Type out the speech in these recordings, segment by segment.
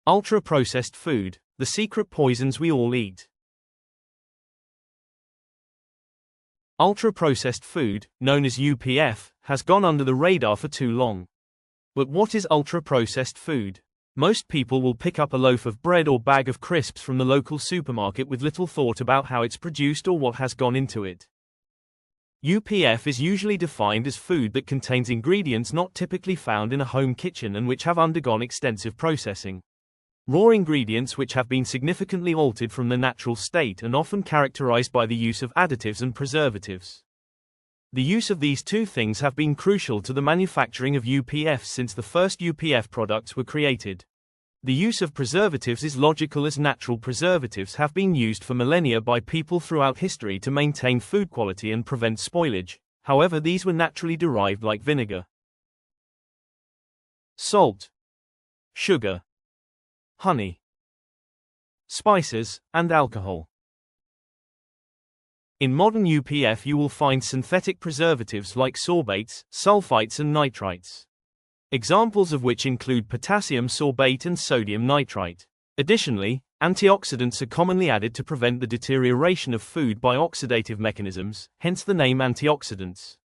Ultra-processed food, the secret poisons we all eat. Ultra-processed food, known as UPF, has gone under the radar for too long. But what is ultra-processed food? Most people will pick up a loaf of bread or bag of crisps from the local supermarket with little thought about how it's produced or what has gone into it. UPF is usually defined as food that contains ingredients not typically found in a home kitchen and which have undergone extensive processing. Raw ingredients which have been significantly altered from the natural state and often characterized by the use of additives and preservatives. The use of these two things have been crucial to the manufacturing of UPF since the first UPF products were created. The use of preservatives is logical as natural preservatives have been used for millennia by people throughout history to maintain food quality and prevent spoilage. However, these were naturally derived like vinegar, salt, sugar, honey, spices, and alcohol. In modern UPF you will find synthetic preservatives like sorbates, sulfites and nitrites. Examples of which include potassium sorbate and sodium nitrite. Additionally, antioxidants are commonly added to prevent the deterioration of food by oxidative mechanisms, hence the name antioxidants.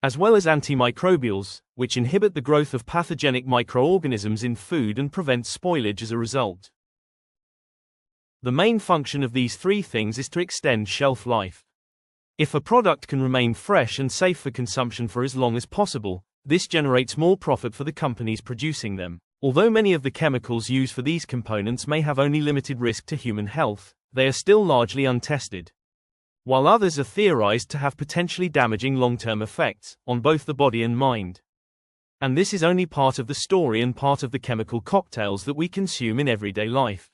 As well as antimicrobials, which inhibit the growth of pathogenic microorganisms in food and prevent spoilage as a result. The main function of these three things is to extend shelf life. If a product can remain fresh and safe for consumption for as long as possible, this generates more profit for the companies producing them. Although many of the chemicals used for these components may have only limited risk to human health, they are still largely untested, while others are theorized to have potentially damaging long-term effects on both the body and mind. And this is only part of the story and part of the chemical cocktails that we consume in everyday life.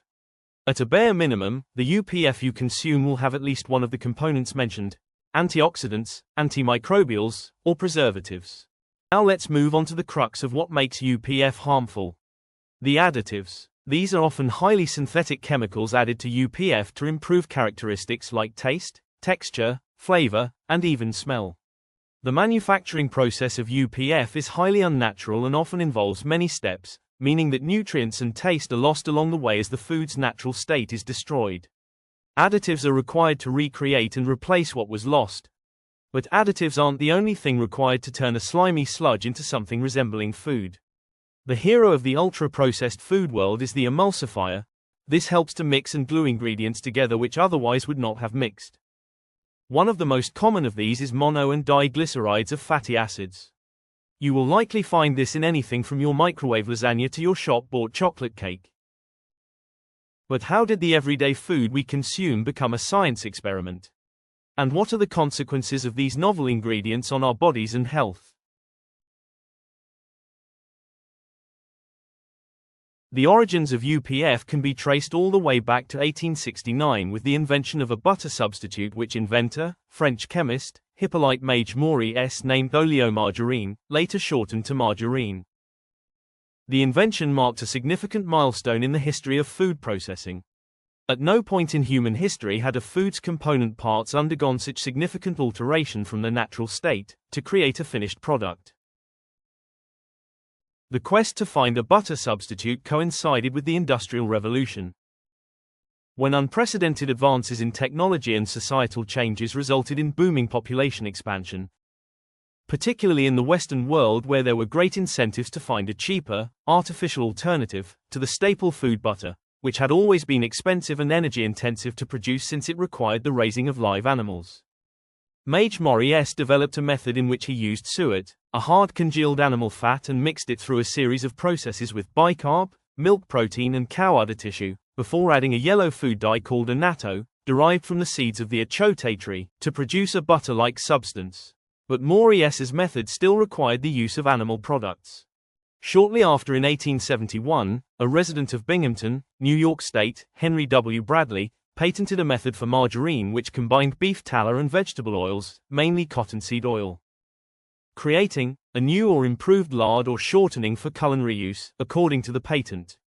At a bare minimum, the UPF you consume will have at least one of the components mentioned: antioxidants, antimicrobials, or preservatives. Now let's move on to the crux of what makes UPF harmful. The additives. These are often highly synthetic chemicals added to UPF to improve characteristics like taste, texture, flavor, and even smell. The manufacturing process of UPF is highly unnatural and often involves many steps, meaning that nutrients and taste are lost along the way as the food's natural state is destroyed. Additives are required to recreate and replace what was lost. But additives aren't the only thing required to turn a slimy sludge into something resembling food. The hero of the ultra-processed food world is the emulsifier. This helps to mix and glue ingredients together which otherwise would not have mixed. One of the most common of these is mono and diglycerides of fatty acids. You will likely find this in anything from your microwave lasagna to your shop-bought chocolate cake. But how did the everyday food we consume become a science experiment? And what are the consequences of these novel ingredients on our bodies and health? The origins of UPF can be traced all the way back to 1869 with the invention of a butter substitute which inventor, French chemist, Hippolyte Maury named oleomargarine, later shortened to margarine. The invention marked a significant milestone in the history of food processing. At no point in human history had a food's component parts undergone such significant alteration from the natural state to create a finished product. The quest to find a butter substitute coincided with the Industrial Revolution, when unprecedented advances in technology and societal changes resulted in booming population expansion, particularly in the Western world where there were great incentives to find a cheaper, artificial alternative to the staple food butter, which had always been expensive and energy-intensive to produce since it required the raising of live animals. Maury developed a method in which he used suet, a hard congealed animal fat, and mixed it through a series of processes with bicarb, milk protein and cow udder tissue, before adding a yellow food dye called annatto, derived from the seeds of the achote tree, to produce a butter-like substance. But Maury's method still required the use of animal products. Shortly after, in 1871, a resident of Binghamton, New York State, Henry W. Bradley, patented a method for margarine which combined beef tallow and vegetable oils, mainly cottonseed oil, creating a new or improved lard or shortening for culinary use, according to the patent.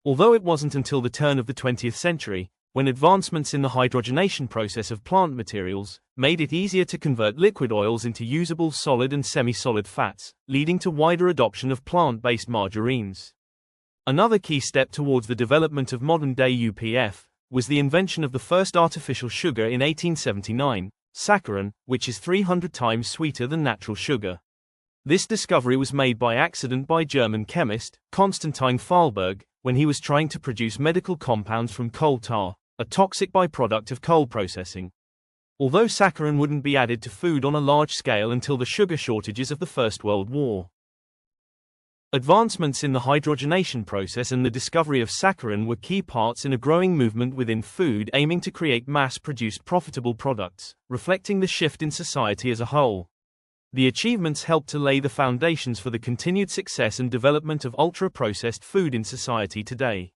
Although it wasn't until the turn of the 20th century, when advancements in the hydrogenation process of plant materials made it easier to convert liquid oils into usable solid and semi-solid fats, leading to wider adoption of plant-based margarines. Another key step towards the development of modern-day UPF was the invention of the first artificial sugar in 1879, saccharin, which is 300 times sweeter than natural sugar. This discovery was made by accident by German chemist Constantine Fahlberg when he was trying to produce medical compounds from coal tar, a toxic byproduct of coal processing. Although saccharin wouldn't be added to food on a large scale until the sugar shortages of the First World War. Advancements in the hydrogenation process and the discovery of saccharin were key parts in a growing movement within food aiming to create mass-produced profitable products, reflecting the shift in society as a whole. The achievements helped to lay the foundations for the continued success and development of ultra-processed food in society today.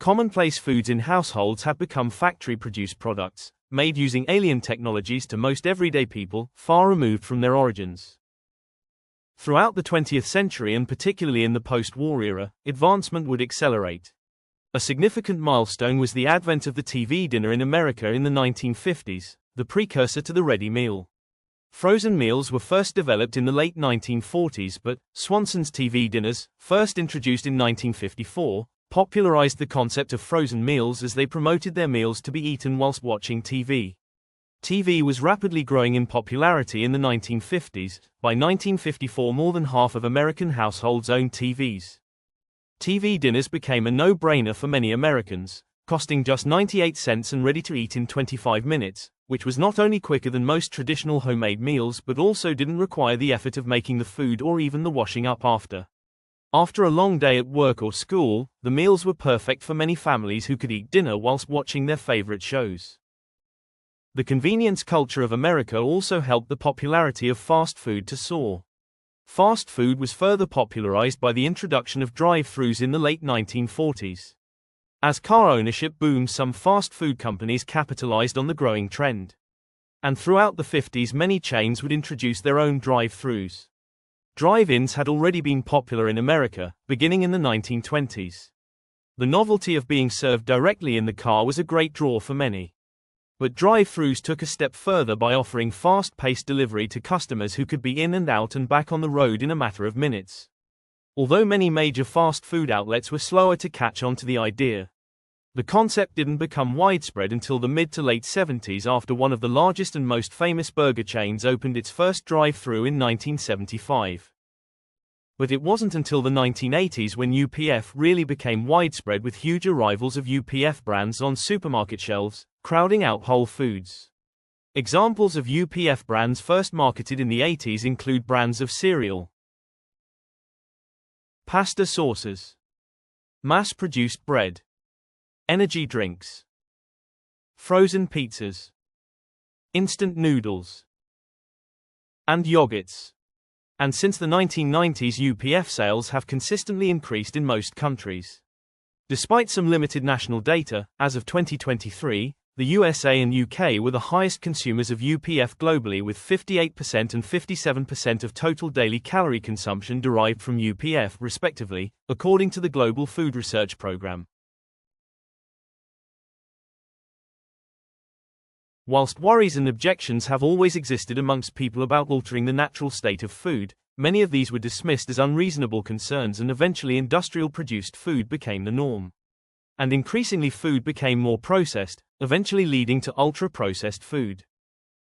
Commonplace foods in households have become factory-produced products, made using alien technologies to most everyday people, far removed from their origins. Throughout the 20th century and particularly in the post-war era, advancement would accelerate. A significant milestone was the advent of the TV dinner in America in the 1950s, the precursor to the ready meal. Frozen meals were first developed in the late 1940s, but Swanson's TV dinners, first introduced in 1954, popularized the concept of frozen meals as they promoted their meals to be eaten whilst watching TV. TV was rapidly growing in popularity in the 1950s. By 1954, more than half of American households owned TVs. TV dinners became a no-brainer for many Americans, costing just 98 cents and ready to eat in 25 minutes, which was not only quicker than most traditional homemade meals but also didn't require the effort of making the food or even the washing up after. After a long day at work or school, the meals were perfect for many families who could eat dinner whilst watching their favorite shows. The convenience culture of America also helped the popularity of fast food to soar. Fast food was further popularized by the introduction of drive-thrus in the late 1940s. As car ownership boomed, some fast food companies capitalized on the growing trend. And throughout the 50s, many chains would introduce their own drive-thrus. Drive-ins had already been popular in America, beginning in the 1920s. The novelty of being served directly in the car was a great draw for many. But drive-thrus took a step further by offering fast-paced delivery to customers who could be in and out and back on the road in a matter of minutes. Although many major fast food outlets were slower to catch on to the idea, the concept didn't become widespread until the mid to late 70s after one of the largest and most famous burger chains opened its first drive-thru in 1975. But it wasn't until the 1980s when UPF really became widespread, with huge arrivals of UPF brands on supermarket shelves, crowding out Whole Foods. Examples of UPF brands first marketed in the 80s include brands of cereal, pasta sauces, mass-produced bread, energy drinks, frozen pizzas, instant noodles, and yogurts. And since the 1990s, UPF sales have consistently increased in most countries. Despite some limited national data, as of 2023, the USA and UK were the highest consumers of UPF globally, with 58% and 57% of total daily calorie consumption derived from UPF respectively, according to the Global Food Research Programme. Whilst worries and objections have always existed amongst people about altering the natural state of food, many of these were dismissed as unreasonable concerns, and eventually industrial-produced food became the norm. And increasingly food became more processed, eventually leading to ultra-processed food.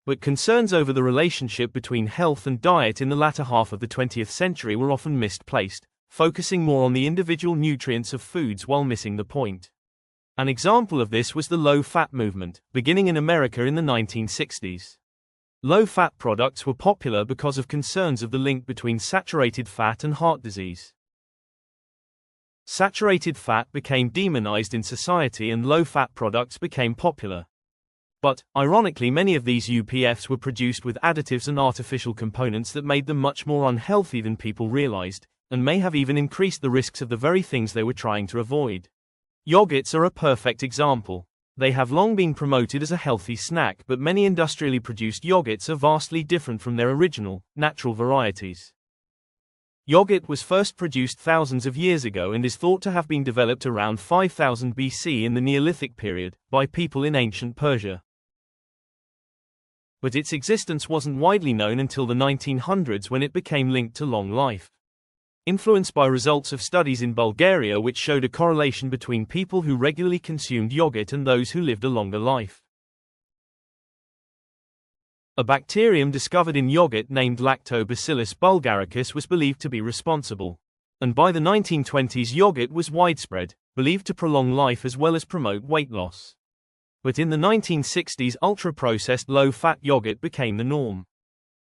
But concerns over the relationship between health and diet in the latter half of the 20th century were often misplaced, focusing more on the individual nutrients of foods while missing the point. An example of this was the low-fat movement, beginning in America in the 1960s. Low-fat products were popular because of concerns of the link between saturated fat and heart disease. Saturated fat became demonized in society and low-fat products became popular. But, ironically, many of these UPFs were produced with additives and artificial components that made them much more unhealthy than people realized, and may have even increased the risks of the very things they were trying to avoid. Yogurts are a perfect example. They have long been promoted as a healthy snack, but many industrially produced yogurts are vastly different from their original, natural varieties. Yogurt was first produced thousands of years ago and is thought to have been developed around 5000 BC in the Neolithic period, by people in ancient Persia. But its existence wasn't widely known until the 1900s, when it became linked to long life. influenced by results of studies in Bulgaria which showed a correlation between people who regularly consumed yogurt and those who lived a longer life. A bacterium discovered in yogurt named Lactobacillus bulgaricus was believed to be responsible. And by the 1920s, yogurt was widespread, believed to prolong life as well as promote weight loss. But in the 1960s, ultra-processed low-fat yogurt became the norm.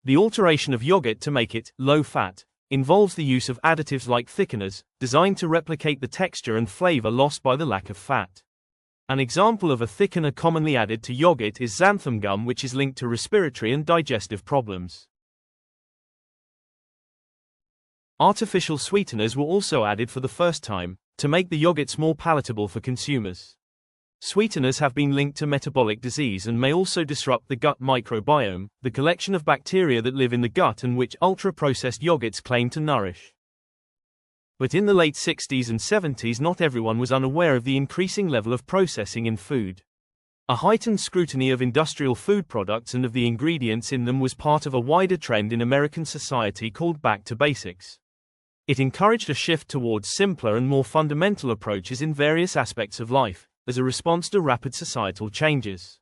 The alteration of yogurt to make it low-fat involves the use of additives like thickeners, designed to replicate the texture and flavor lost by the lack of fat. An example of a thickener commonly added to yogurt is xanthan gum, which is linked to respiratory and digestive problems. Artificial sweeteners were also added for the first time, to make the yogurts more palatable for consumers. Sweeteners have been linked to metabolic disease and may also disrupt the gut microbiome, the collection of bacteria that live in the gut and which ultra-processed yogurts claim to nourish. But in the late 60s and 70s, not everyone was unaware of the increasing level of processing in food. A heightened scrutiny of industrial food products and of the ingredients in them was part of a wider trend in American society called Back to Basics. It encouraged a shift towards simpler and more fundamental approaches in various aspects of life, as a response to rapid societal changes.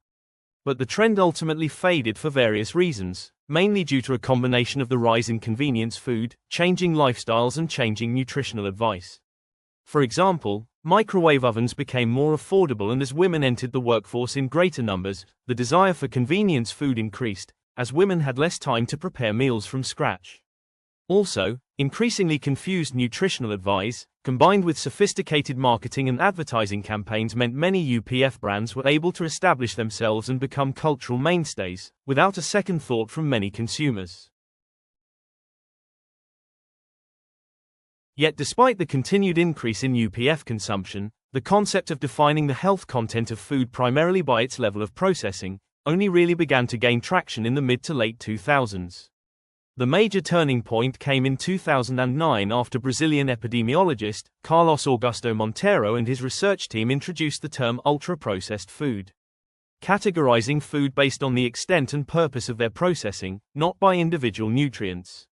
But the trend ultimately faded for various reasons, mainly due to a combination of the rise in convenience food, changing lifestyles and changing nutritional advice. For example, microwave ovens became more affordable, and as women entered the workforce in greater numbers, the desire for convenience food increased, as women had less time to prepare meals from scratch. Also, increasingly confused nutritional advice, combined with sophisticated marketing and advertising campaigns, meant many UPF brands were able to establish themselves and become cultural mainstays, without a second thought from many consumers. Yet despite the continued increase in UPF consumption, the concept of defining the health content of food primarily by its level of processing only really began to gain traction in the mid to late 2000s. The major turning point came in 2009 after Brazilian epidemiologist Carlos Augusto Monteiro and his research team introduced the term ultra-processed food, categorizing food based on the extent and purpose of their processing, not by individual nutrients.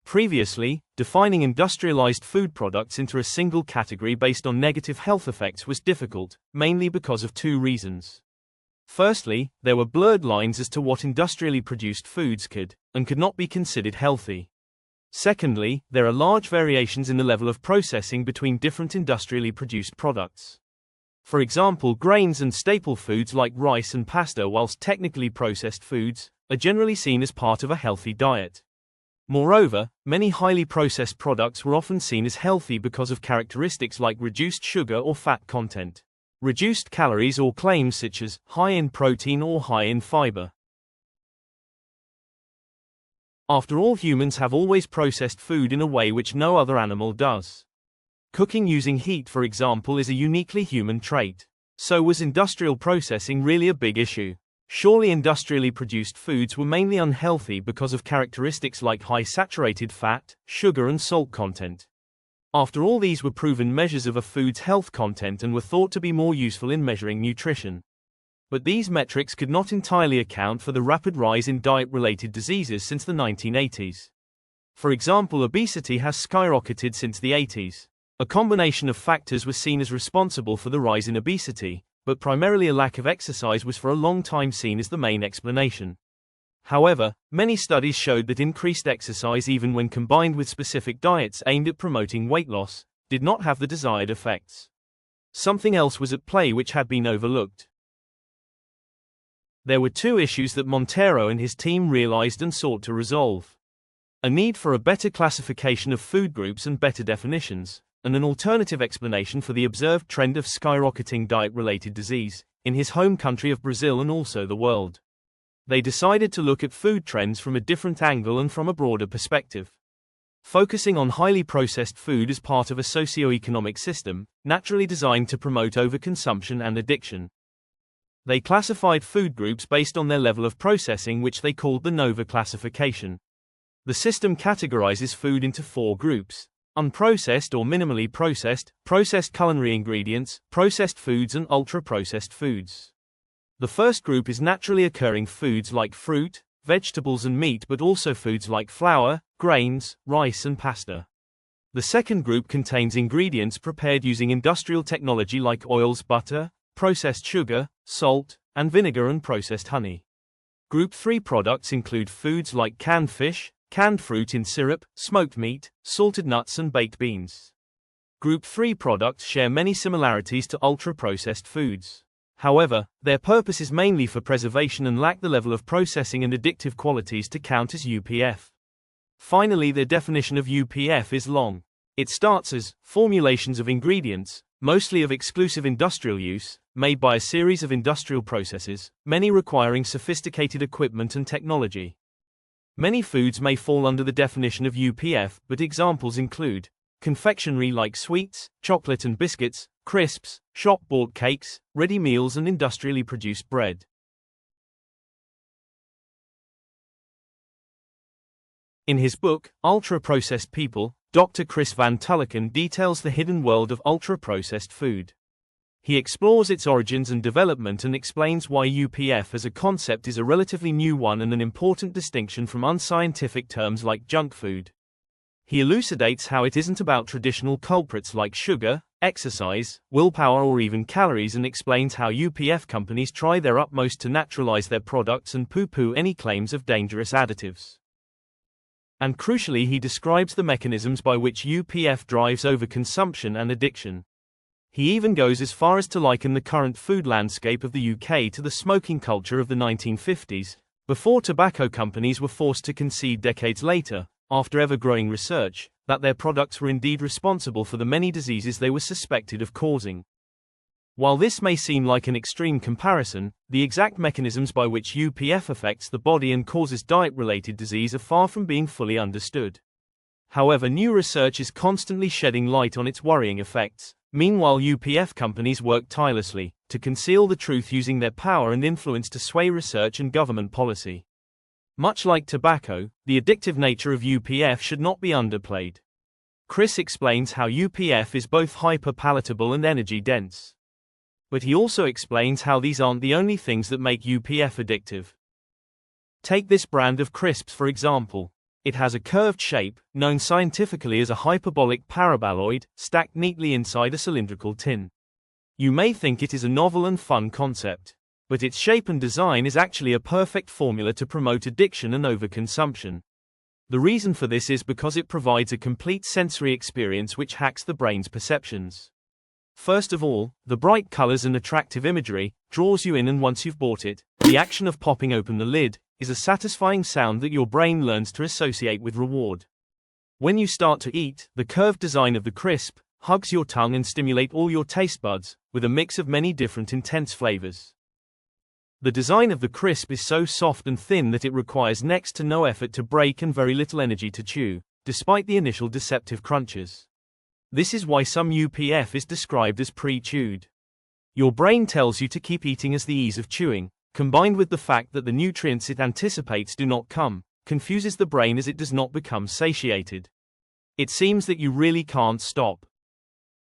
Previously, defining industrialized food products into a single category based on negative health effects was difficult, mainly because of two reasons. Firstly, there were blurred lines as to what industrially produced foods could and could not be considered healthy. Secondly, there are large variations in the level of processing between different industrially produced products. For example, grains and staple foods like rice and pasta, whilst technically processed foods, are generally seen as part of a healthy diet. Moreover, many highly processed products were often seen as healthy because of characteristics like reduced sugar or fat content, reduced calories, or claims such as high in protein or high in fiber. After all, humans have always processed food in a way which no other animal does. Cooking using heat, for example, is a uniquely human trait. So was industrial processing really a big issue? Surely industrially produced foods were mainly unhealthy because of characteristics like high saturated fat, sugar and salt content. After all, these were proven measures of a food's health content and were thought to be more useful in measuring nutrition. But these metrics could not entirely account for the rapid rise in diet-related diseases since the 1980s. For example, obesity has skyrocketed since the 80s. A combination of factors was seen as responsible for the rise in obesity, but primarily a lack of exercise was for a long time seen as the main explanation. However, many studies showed that increased exercise, even when combined with specific diets aimed at promoting weight loss, did not have the desired effects. Something else was at play which had been overlooked. There were two issues that Monteiro and his team realized and sought to resolve: a need for a better classification of food groups and better definitions, and an alternative explanation for the observed trend of skyrocketing diet-related disease in his home country of Brazil and also the world. They decided to look at food trends from a different angle and from a broader perspective, focusing on highly processed food as part of a socio-economic system naturally designed to promote overconsumption and addiction. They classified food groups based on their level of processing, which they called the NOVA classification. The system categorizes food into four groups: unprocessed or minimally processed, processed culinary ingredients, processed foods and ultra-processed foods. The first group is naturally occurring foods like fruit, vegetables and meat, but also foods like flour, grains, rice and pasta. The second group contains ingredients prepared using industrial technology like oils, butter, processed sugar, salt, and vinegar and processed honey. Group 3 products include foods like canned fish, canned fruit in syrup, smoked meat, salted nuts and baked beans. Group 3 products share many similarities to ultra-processed foods. However, their purpose is mainly for preservation and lack the level of processing and addictive qualities to count as UPF. Finally, the definition of UPF is long. It starts as formulations of ingredients, mostly of exclusive industrial use, made by a series of industrial processes, many requiring sophisticated equipment and technology. Many foods may fall under the definition of UPF, but examples include confectionery like sweets, chocolate and biscuits, crisps, shop-bought cakes, ready meals and industrially produced bread. In his book, Ultra-Processed People, Dr. Chris Van Tulleken details the hidden world of ultra-processed food. He explores its origins and development and explains why UPF as a concept is a relatively new one and an important distinction from unscientific terms like junk food. He elucidates how it isn't about traditional culprits like sugar, exercise, willpower or even calories, and explains how UPF companies try their utmost to naturalize their products and poo-poo any claims of dangerous additives. And crucially, he describes the mechanisms by which UPF drives overconsumption and addiction. He even goes as far as to liken the current food landscape of the UK to the smoking culture of the 1950s, before tobacco companies were forced to concede decades later, after ever-growing research, that their products were indeed responsible for the many diseases they were suspected of causing. While this may seem like an extreme comparison, the exact mechanisms by which UPF affects the body and causes diet-related disease are far from being fully understood. However, new research is constantly shedding light on its worrying effects. Meanwhile, UPF companies work tirelessly to conceal the truth, using their power and influence to sway research and government policy. Much like tobacco, the addictive nature of UPF should not be underplayed. Chris explains how UPF is both hyper-palatable and energy-dense. But he also explains how these aren't the only things that make UPF addictive. Take this brand of crisps for example. It has a curved shape, known scientifically as a hyperbolic paraboloid, stacked neatly inside a cylindrical tin. You may think it is a novel and fun concept, but its shape and design is actually a perfect formula to promote addiction and overconsumption. The reason for this is because it provides a complete sensory experience which hacks the brain's perceptions. First of all, the bright colors and attractive imagery draws you in, and once you've bought it, the action of popping open the lid is a satisfying sound that your brain learns to associate with reward. When you start to eat, the curved design of the crisp hugs your tongue and stimulate all your taste buds with a mix of many different intense flavors. The design of the crisp is so soft and thin that it requires next to no effort to break and very little energy to chew, despite the initial deceptive crunches. This is why some UPF is described as pre-chewed. Your brain tells you to keep eating as the ease of chewing, combined with the fact that the nutrients it anticipates do not come, confuses the brain as it does not become satiated. It seems that you really can't stop.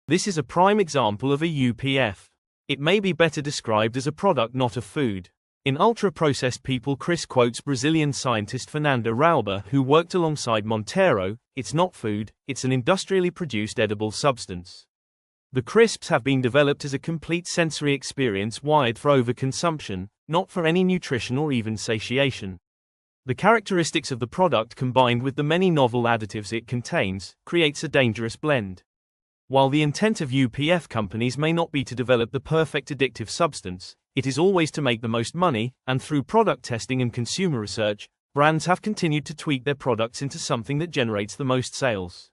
This is a prime example of a UPF. It may be better described as a product, not a food. In Ultra-Processed People, Chris quotes Brazilian scientist Fernanda Rauber, who worked alongside Monteiro. It's not food, it's an industrially produced edible substance. The crisps have been developed as a complete sensory experience wired for overconsumption, not for any nutrition or even satiation. The characteristics of the product, combined with the many novel additives it contains, creates a dangerous blend. While the intent of UPF companies may not be to develop the perfect addictive substance, it is always to make the most money, and through product testing and consumer research, brands have continued to tweak their products into something that generates the most sales.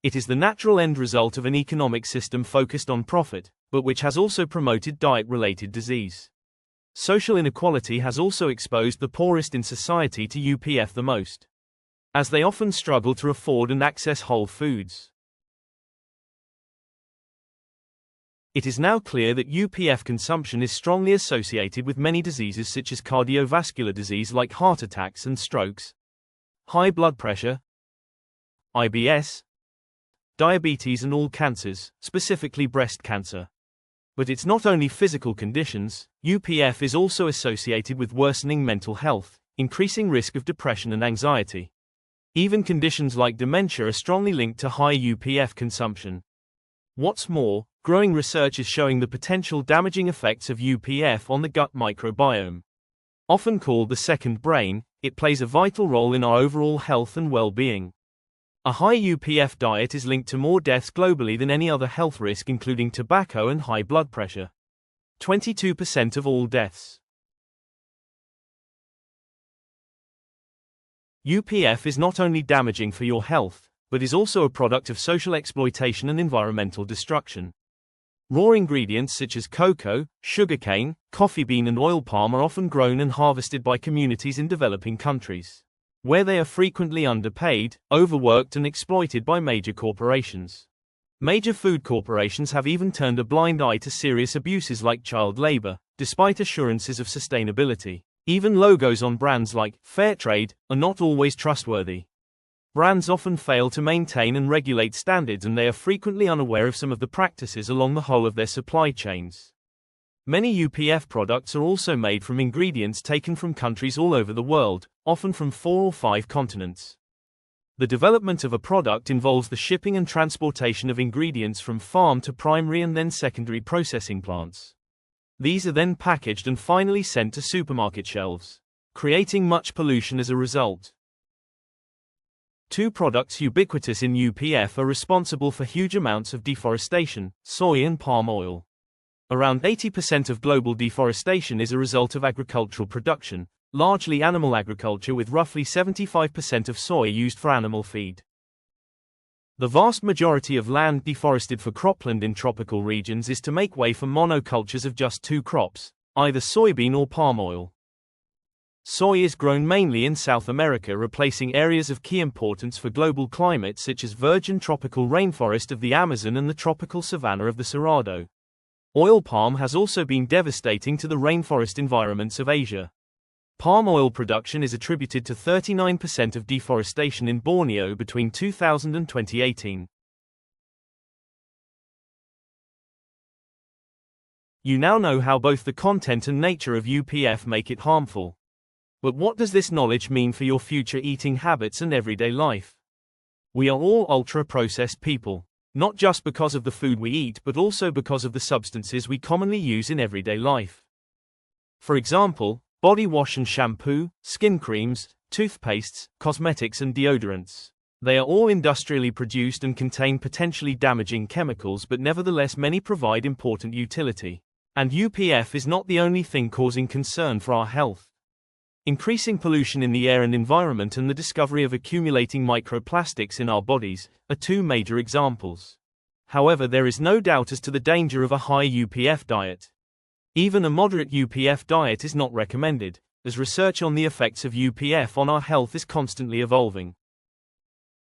It is the natural end result of an economic system focused on profit, but which has also promoted diet-related disease. Social inequality has also exposed the poorest in society to UPF the most, as they often struggle to afford and access whole foods. It is now clear that UPF consumption is strongly associated with many diseases such as cardiovascular disease like heart attacks and strokes, high blood pressure, IBS, diabetes and all cancers, specifically breast cancer. But it's not only physical conditions. UPF is also associated with worsening mental health, increasing risk of depression and anxiety. Even conditions like dementia are strongly linked to high UPF consumption. What's more, growing research is showing the potential damaging effects of UPF on the gut microbiome. Often called the second brain, it plays a vital role in our overall health and well-being. A high UPF diet is linked to more deaths globally than any other health risk, including tobacco and high blood pressure. 22% of all deaths. UPF is not only damaging for your health, but is also a product of social exploitation and environmental destruction. Raw ingredients such as cocoa, sugarcane, coffee bean and oil palm are often grown and harvested by communities in developing countries, where they are frequently underpaid, overworked and exploited by major corporations. Major food corporations have even turned a blind eye to serious abuses like child labor, despite assurances of sustainability. Even logos on brands like Fairtrade are not always trustworthy. Brands often fail to maintain and regulate standards, and they are frequently unaware of some of the practices along the whole of their supply chains. Many UPF products are also made from ingredients taken from countries all over the world, often from 4 or 5 continents. The development of a product involves the shipping and transportation of ingredients from farm to primary and then secondary processing plants. These are then packaged and finally sent to supermarket shelves, creating much pollution as a result. 2 products ubiquitous in UPF are responsible for huge amounts of deforestation: soy and palm oil. Around 80% of global deforestation is a result of agricultural production, largely animal agriculture, with roughly 75% of soy used for animal feed. The vast majority of land deforested for cropland in tropical regions is to make way for monocultures of just 2 crops, either soybean or palm oil. Soy is grown mainly in South America, replacing areas of key importance for global climate such as virgin tropical rainforest of the Amazon and the tropical savanna of the Cerrado. Oil palm has also been devastating to the rainforest environments of Asia. Palm oil production is attributed to 39% of deforestation in Borneo between 2000 and 2018. You now know how both the content and nature of UPF make it harmful. But what does this knowledge mean for your future eating habits and everyday life? We are all ultra-processed people, not just because of the food we eat but also because of the substances we commonly use in everyday life. For example, body wash and shampoo, skin creams, toothpastes, cosmetics and deodorants. They are all industrially produced and contain potentially damaging chemicals, but nevertheless many provide important utility. And UPF is not the only thing causing concern for our health. Increasing pollution in the air and environment and the discovery of accumulating microplastics in our bodies are 2 major examples. However, there is no doubt as to the danger of a high UPF diet. Even a moderate UPF diet is not recommended, as research on the effects of UPF on our health is constantly evolving.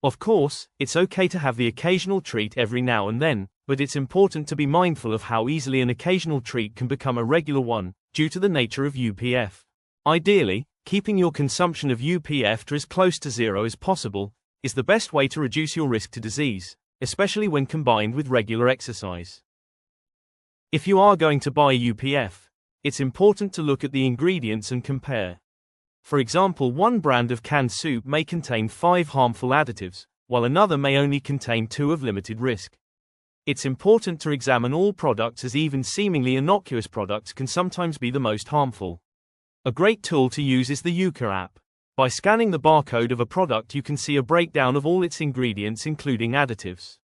Of course, it's okay to have the occasional treat every now and then, but it's important to be mindful of how easily an occasional treat can become a regular one, due to the nature of UPF. Ideally, keeping your consumption of UPF to as close to 0 as possible is the best way to reduce your risk to disease, especially when combined with regular exercise. If you are going to buy UPF, it's important to look at the ingredients and compare. For example, one brand of canned soup may contain 5 harmful additives, while another may only contain 2 of limited risk. It's important to examine all products, as even seemingly innocuous products can sometimes be the most harmful. A great tool to use is the Yuka app. By scanning the barcode of a product, you can see a breakdown of all its ingredients including additives.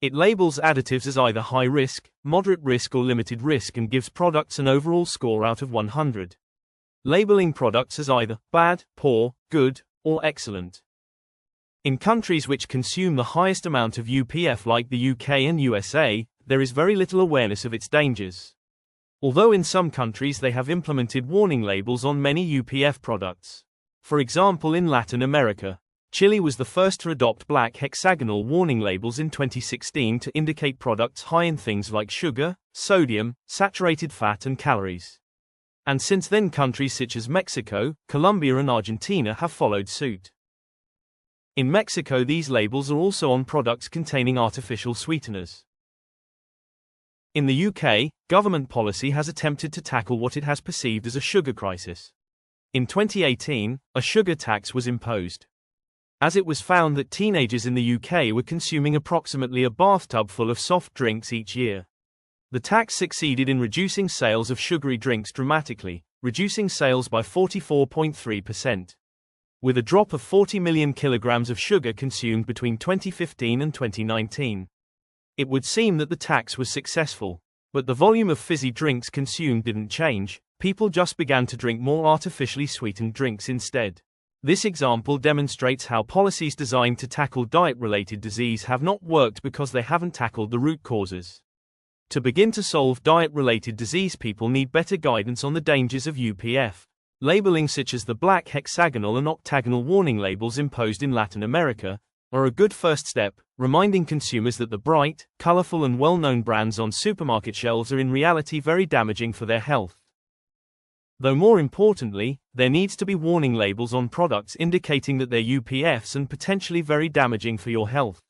It labels additives as either high risk, moderate risk or limited risk and gives products an overall score out of 100. Labeling products as either bad, poor, good, or excellent. In countries which consume the highest amount of UPF like the UK and USA, there is very little awareness of its dangers. Although in some countries they have implemented warning labels on many UPF products. For example, in Latin America, Chile was the first to adopt black hexagonal warning labels in 2016 to indicate products high in things like sugar, sodium, saturated fat and calories. And since then countries such as Mexico, Colombia and Argentina have followed suit. In Mexico, these labels are also on products containing artificial sweeteners. In the UK, government policy has attempted to tackle what it has perceived as a sugar crisis. In 2018, a sugar tax was imposed. as it was found that teenagers in the UK were consuming approximately a bathtub full of soft drinks each year. The tax succeeded in reducing sales of sugary drinks dramatically, reducing sales by 44.3%. With a drop of 40 million kilograms of sugar consumed between 2015 and 2019. It would seem that the tax was successful, but the volume of fizzy drinks consumed didn't change. People just began to drink more artificially sweetened drinks instead. This example demonstrates how policies designed to tackle diet-related disease have not worked because they haven't tackled the root causes. To begin to solve diet-related disease, people need better guidance on the dangers of UPF. Labeling such as the black hexagonal and octagonal warning labels imposed in Latin America are a good first step, reminding consumers that the bright, colorful and well-known brands on supermarket shelves are in reality very damaging for their health. Though more importantly, there needs to be warning labels on products indicating that they're UPFs and potentially very damaging for your health.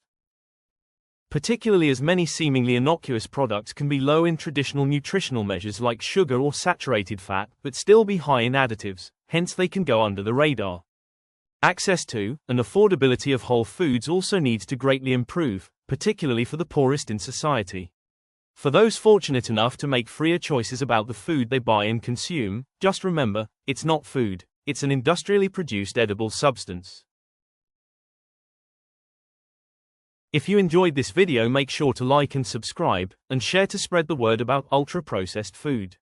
Particularly as many seemingly innocuous products can be low in traditional nutritional measures like sugar or saturated fat, but still be high in additives, hence they can go under the radar. Access to and affordability of whole foods also needs to greatly improve, particularly for the poorest in society. For those fortunate enough to make freer choices about the food they buy and consume, just remember, it's not food, it's an industrially produced edible substance. If you enjoyed this video, make sure to like and subscribe, and share to spread the word about ultra-processed food.